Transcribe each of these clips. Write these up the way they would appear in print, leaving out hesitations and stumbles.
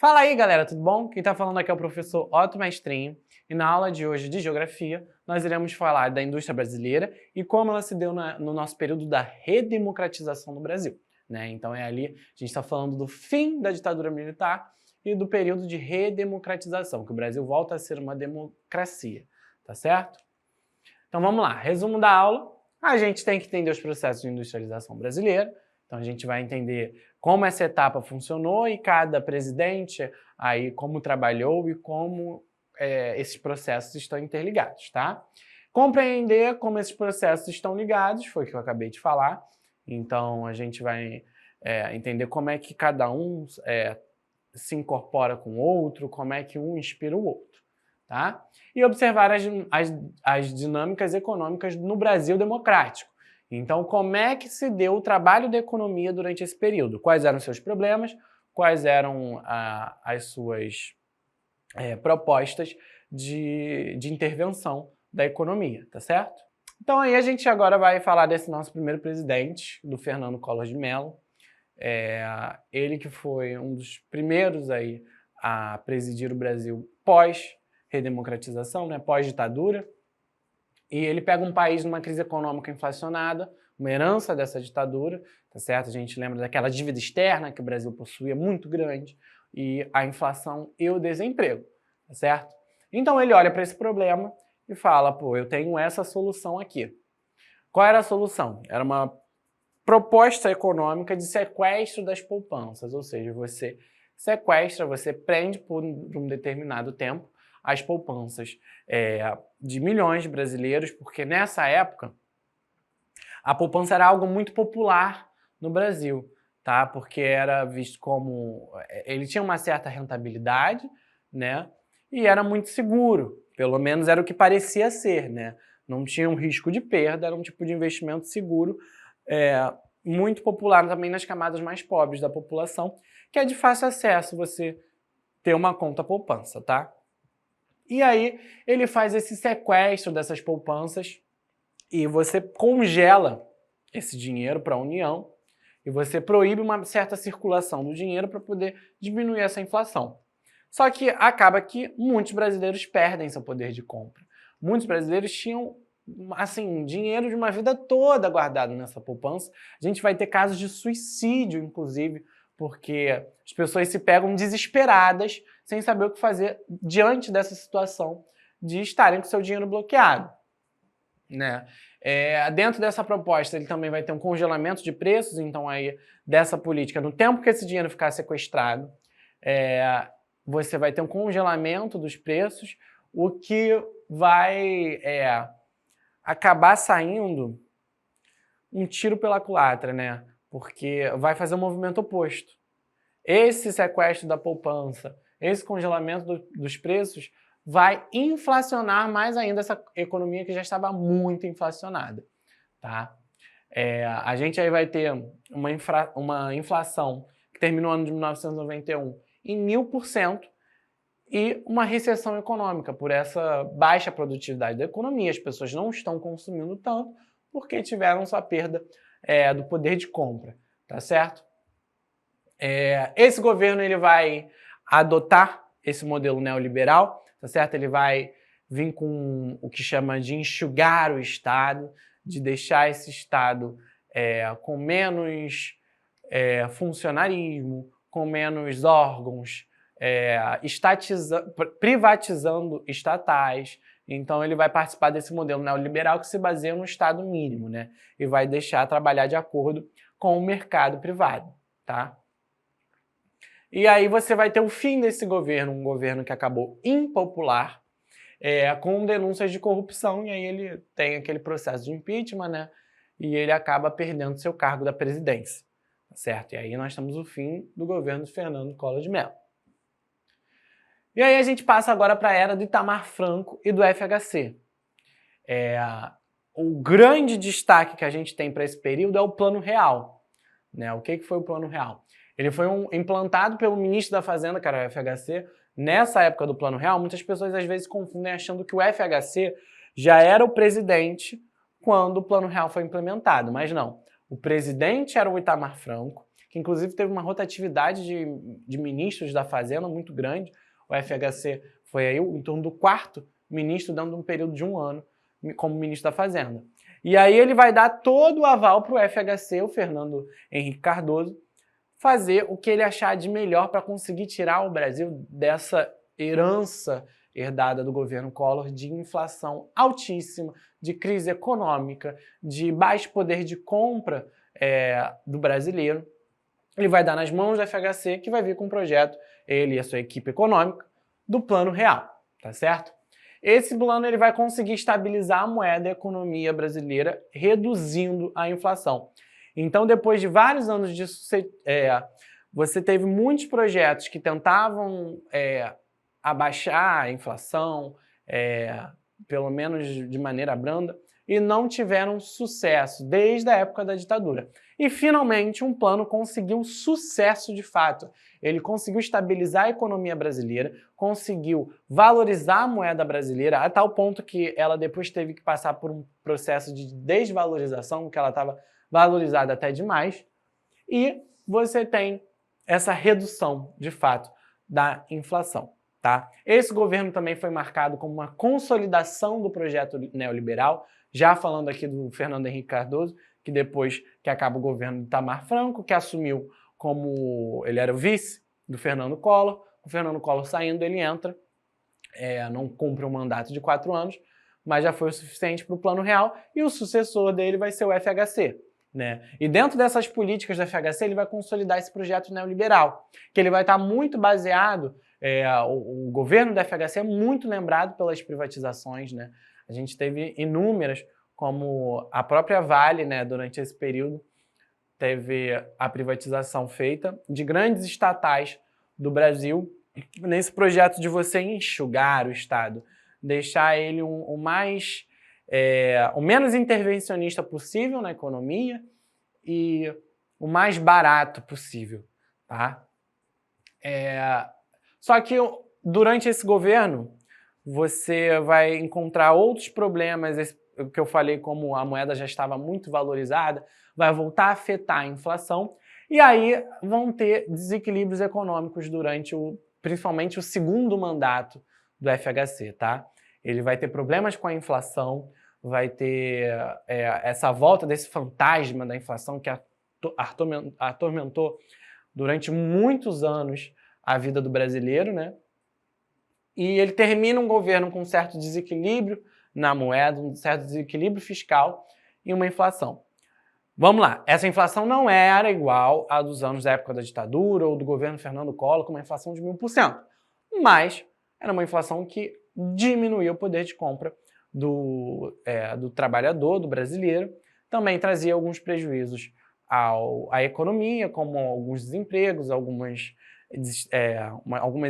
Fala aí, galera, tudo bom? Quem tá falando aqui é o professor Otto Mestrinho e na aula de hoje de Geografia nós iremos falar da indústria brasileira e como ela se deu no nosso período da redemocratização no Brasil, né? Então a gente está falando do fim da ditadura militar e do período de redemocratização, que o Brasil volta a ser uma democracia, tá certo? Então vamos lá, resumo da aula. A gente tem que entender os processos de industrialização brasileira. Então a gente vai entender como essa etapa funcionou e cada presidente aí como trabalhou e como esses processos estão interligados, tá? Compreender como esses processos estão ligados, foi o que eu acabei de falar. Então a gente vai entender como é que cada um se incorpora com o outro, como é que um inspira o outro, tá? E observar as dinâmicas econômicas no Brasil democrático. Então, como é que se deu o trabalho da economia durante esse período? Quais eram os seus problemas? Quais eram as suas propostas de intervenção da economia, tá certo? Então aí a gente agora vai falar desse nosso primeiro presidente, do Fernando Collor de Mello. Ele que foi um dos primeiros aí a presidir o Brasil pós-redemocratização, né, pós-ditadura. E ele pega um país numa crise econômica inflacionada, uma herança dessa ditadura, tá certo? A gente lembra daquela dívida externa que o Brasil possuía muito grande e a inflação e o desemprego, tá certo? Então ele olha para esse problema e fala, pô, eu tenho essa solução aqui. Qual era a solução? Era uma proposta econômica de sequestro das poupanças, ou seja, você sequestra, você prende por um determinado tempo as poupanças de milhões de brasileiros, porque nessa época a poupança era algo muito popular no Brasil, tá? Porque era visto como... ele tinha uma certa rentabilidade, né? E era muito seguro, pelo menos era o que parecia ser, né? Não tinha um risco de perda, era um tipo de investimento seguro, muito popular também nas camadas mais pobres da população, que é de fácil acesso você ter uma conta poupança, tá? E aí ele faz esse sequestro dessas poupanças e você congela esse dinheiro para a União e você proíbe uma certa circulação do dinheiro para poder diminuir essa inflação. Só que acaba que muitos brasileiros perdem seu poder de compra. Muitos brasileiros tinham assim, dinheiro de uma vida toda guardado nessa poupança. A gente vai ter casos de suicídio, inclusive, porque as pessoas se pegam desesperadas, sem saber o que fazer diante dessa situação de estarem com seu dinheiro bloqueado, né? Dentro dessa proposta, ele também vai ter um congelamento de preços, então aí, dessa política, no tempo que esse dinheiro ficar sequestrado, você vai ter um congelamento dos preços, o que vai acabar saindo um tiro pela culatra, né? Porque vai fazer um movimento oposto. Esse sequestro da poupança, esse congelamento dos preços vai inflacionar mais ainda essa economia que já estava muito inflacionada, tá? A gente aí vai ter uma inflação que terminou no ano de 1991 em 1000% e uma recessão econômica por essa baixa produtividade da economia. As pessoas não estão consumindo tanto porque tiveram sua perda do poder de compra, tá certo? Esse governo ele vai adotar esse modelo neoliberal, tá certo? Ele vai vir com o que chama de enxugar o Estado, de deixar esse Estado com menos funcionarismo, com menos órgãos, privatizando estatais. Então ele vai participar desse modelo neoliberal que se baseia no Estado mínimo, né? E vai deixar trabalhar de acordo com o mercado privado, tá? E aí você vai ter o fim desse governo, um governo que acabou impopular, com denúncias de corrupção, e aí ele tem aquele processo de impeachment, né? E ele acaba perdendo seu cargo da presidência, certo? E aí nós temos o fim do governo de Fernando Collor de Mello. E aí a gente passa agora para a era do Itamar Franco e do FHC. O grande destaque que a gente tem para esse período é o Plano Real, né? O que foi o Plano Real? Ele foi implantado pelo ministro da Fazenda, que era o FHC. Nessa época do Plano Real, muitas pessoas às vezes confundem achando que o FHC já era o presidente quando o Plano Real foi implementado, mas não. O presidente era o Itamar Franco, que inclusive teve uma rotatividade de ministros da Fazenda muito grande. O FHC foi aí em torno do 4º ministro dentro de um período de 1 ano como ministro da Fazenda. E aí ele vai dar todo o aval para o FHC, o Fernando Henrique Cardoso, fazer o que ele achar de melhor para conseguir tirar o Brasil dessa herança herdada do governo Collor de inflação altíssima, de crise econômica, de baixo poder de compra do brasileiro. Ele vai dar nas mãos do FHC, que vai vir com um projeto, ele e a sua equipe econômica, do Plano Real, tá certo? Esse plano ele vai conseguir estabilizar a moeda e a economia brasileira, reduzindo a inflação. Então, depois de vários anos disso, você teve muitos projetos que tentavam abaixar a inflação, pelo menos de maneira branda, e não tiveram sucesso desde a época da ditadura. E, finalmente, um plano conseguiu sucesso de fato. Ele conseguiu estabilizar a economia brasileira, conseguiu valorizar a moeda brasileira, a tal ponto que ela depois teve que passar por um processo de desvalorização, que ela estava valorizada até demais, e você tem essa redução, de fato, da inflação. Tá? Esse governo também foi marcado como uma consolidação do projeto neoliberal, já falando aqui do Fernando Henrique Cardoso, que depois que acaba o governo de Itamar Franco, que assumiu como ele era o vice do Fernando Collor, o Fernando Collor saindo, ele entra, não cumpre um mandato de 4 anos, mas já foi o suficiente para o Plano Real, e o sucessor dele vai ser o FHC. Né? E dentro dessas políticas do FHC, ele vai consolidar esse projeto neoliberal, que ele vai estar muito baseado. O governo do FHC é muito lembrado pelas privatizações, né? A gente teve inúmeras, como a própria Vale, né, durante esse período, teve a privatização feita de grandes estatais do Brasil, nesse projeto de você enxugar o Estado, deixar ele o menos intervencionista possível na economia e o mais barato possível. Tá? Só que durante esse governo, você vai encontrar outros problemas, o que eu falei, como a moeda já estava muito valorizada, vai voltar a afetar a inflação, e aí vão ter desequilíbrios econômicos durante principalmente o segundo mandato do FHC. Tá? Ele vai ter problemas com a inflação, vai ter essa volta desse fantasma da inflação que atormentou durante muitos anos a vida do brasileiro, né? E ele termina um governo com um certo desequilíbrio na moeda, um certo desequilíbrio fiscal e uma inflação. Vamos lá, essa inflação não era igual à dos anos da época da ditadura ou do governo Fernando Collor, com uma inflação de 1000%, mas era uma inflação que diminuía o poder de compra do trabalhador, do brasileiro, também trazia alguns prejuízos à economia, como alguns desempregos, algumas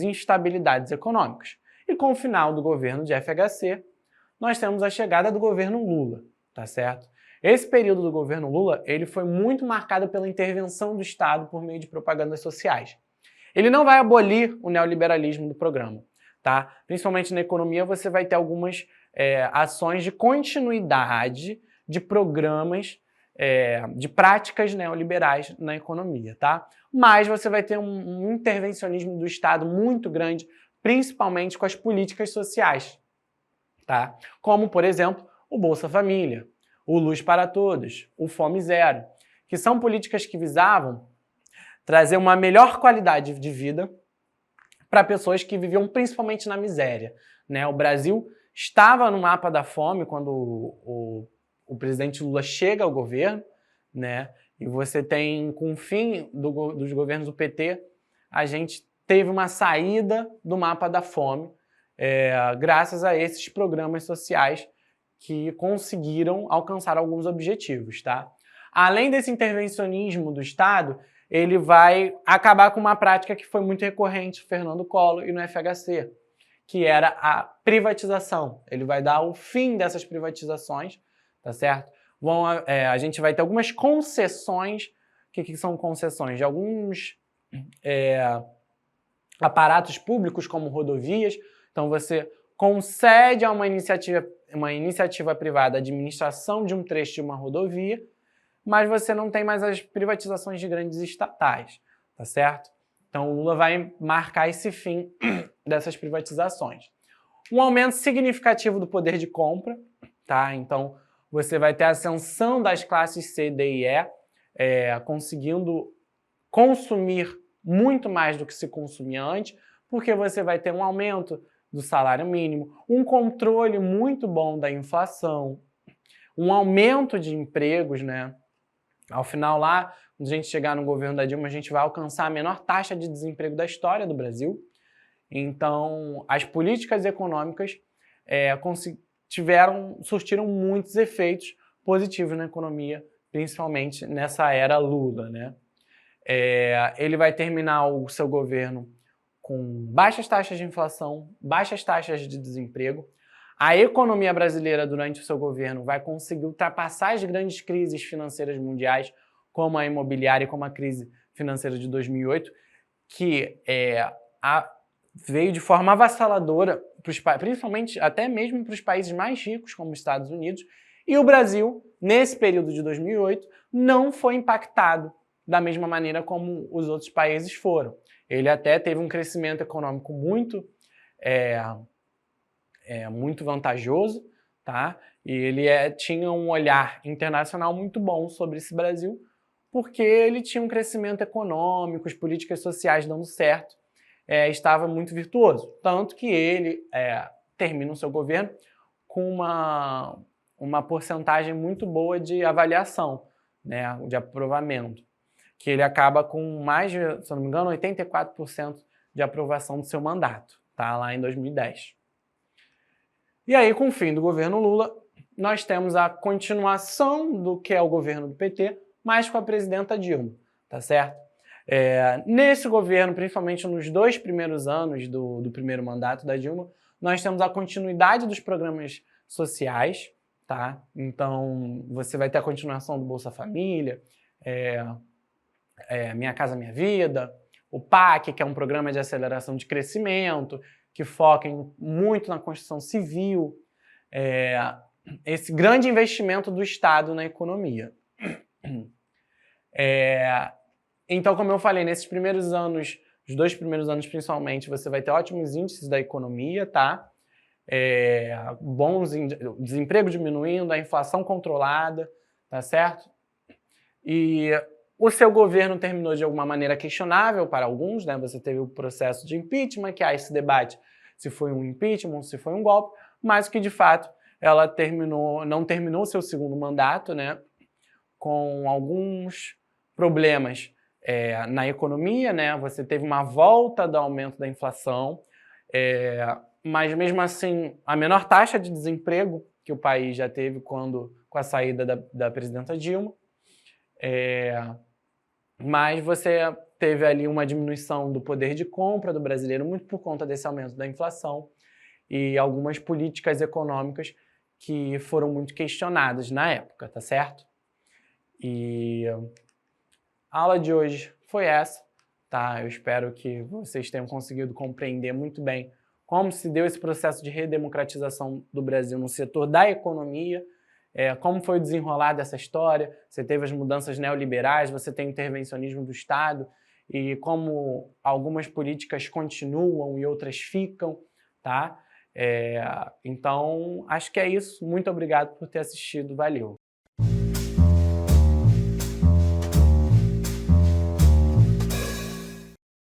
instabilidades econômicas. E com o final do governo de FHC, nós temos a chegada do governo Lula, tá certo? Esse período do governo Lula, ele foi muito marcado pela intervenção do Estado por meio de propagandas sociais. Ele não vai abolir o neoliberalismo do programa, tá? Principalmente na economia, você vai ter algumas ações de continuidade de programas, de práticas neoliberais na economia, tá? Mas você vai ter um intervencionismo do Estado muito grande, principalmente com as políticas sociais, tá? Como, por exemplo, o Bolsa Família, o Luz para Todos, o Fome Zero, que são políticas que visavam trazer uma melhor qualidade de vida para pessoas que viviam principalmente na miséria, né? O Brasil estava no mapa da fome quando o presidente Lula chega ao governo, né? E você tem, com o fim dos governos do PT, a gente teve uma saída do mapa da fome, graças a esses programas sociais que conseguiram alcançar alguns objetivos, tá? Além desse intervencionismo do Estado, ele vai acabar com uma prática que foi muito recorrente no Fernando Collor e no FHC, que era a privatização. Ele vai dar o fim dessas privatizações, tá certo? A gente vai ter algumas concessões. O que são concessões? De alguns aparatos públicos, como rodovias. Então, você concede a uma iniciativa privada a administração de um trecho de uma rodovia, mas você não tem mais as privatizações de grandes estatais, tá certo? Então o Lula vai marcar esse fim dessas privatizações. Um aumento significativo do poder de compra, tá? Então você vai ter a ascensão das classes C, D e E, conseguindo consumir muito mais do que se consumia antes, porque você vai ter um aumento do salário mínimo, um controle muito bom da inflação, um aumento de empregos, né? Ao final lá, quando a gente chegar no governo da Dilma, a gente vai alcançar a menor taxa de desemprego da história do Brasil. Então, as políticas econômicas surtiram muitos efeitos positivos na economia, principalmente nessa era Lula, né? Ele vai terminar o seu governo com baixas taxas de inflação, baixas taxas de desemprego. A economia brasileira, durante o seu governo, vai conseguir ultrapassar as grandes crises financeiras mundiais, como a imobiliária e como a crise financeira de 2008, que veio de forma avassaladora, principalmente até mesmo para os países mais ricos, como os Estados Unidos, e o Brasil, nesse período de 2008, não foi impactado da mesma maneira como os outros países foram. Ele até teve um crescimento econômico muito vantajoso, tá? E ele tinha um olhar internacional muito bom sobre esse Brasil, porque ele tinha um crescimento econômico, as políticas sociais dando certo, estava muito virtuoso. Tanto que ele termina o seu governo com uma porcentagem muito boa de avaliação, né, de aprovamento, que ele acaba com mais de, se eu não me engano, 84% de aprovação do seu mandato, tá? Lá em 2010. E aí, com o fim do governo Lula, nós temos a continuação do que é o governo do PT, mas com a presidenta Dilma, tá certo? Nesse governo, principalmente nos 2 primeiros anos do primeiro mandato da Dilma, nós temos a continuidade dos programas sociais, tá? Então, você vai ter a continuação do Bolsa Família, Minha Casa Minha Vida, o PAC, que é um programa de aceleração de crescimento, que foca muito na construção civil, esse grande investimento do Estado na economia. Então, como eu falei, nesses primeiros anos, os 2 primeiros anos principalmente, você vai ter ótimos índices da economia, tá? O desemprego diminuindo, a inflação controlada, tá certo? E o seu governo terminou de alguma maneira questionável para alguns, né? Você teve o processo de impeachment, que há esse debate se foi um impeachment, se foi um golpe, mas que de fato ela não terminou o seu segundo mandato, né? Com alguns problemas na economia, né? Você teve uma volta do aumento da inflação, mas mesmo assim a menor taxa de desemprego que o país já teve com a saída da presidenta Dilma. Mas você teve ali uma diminuição do poder de compra do brasileiro, muito por conta desse aumento da inflação e algumas políticas econômicas que foram muito questionadas na época, tá certo? E a aula de hoje foi essa, tá? Eu espero que vocês tenham conseguido compreender muito bem como se deu esse processo de redemocratização do Brasil no setor da economia, como foi o desenrolar dessa história. Você teve as mudanças neoliberais, você tem o intervencionismo do Estado e como algumas políticas continuam e outras ficam, tá? Então, acho que é isso. Muito obrigado por ter assistido. Valeu!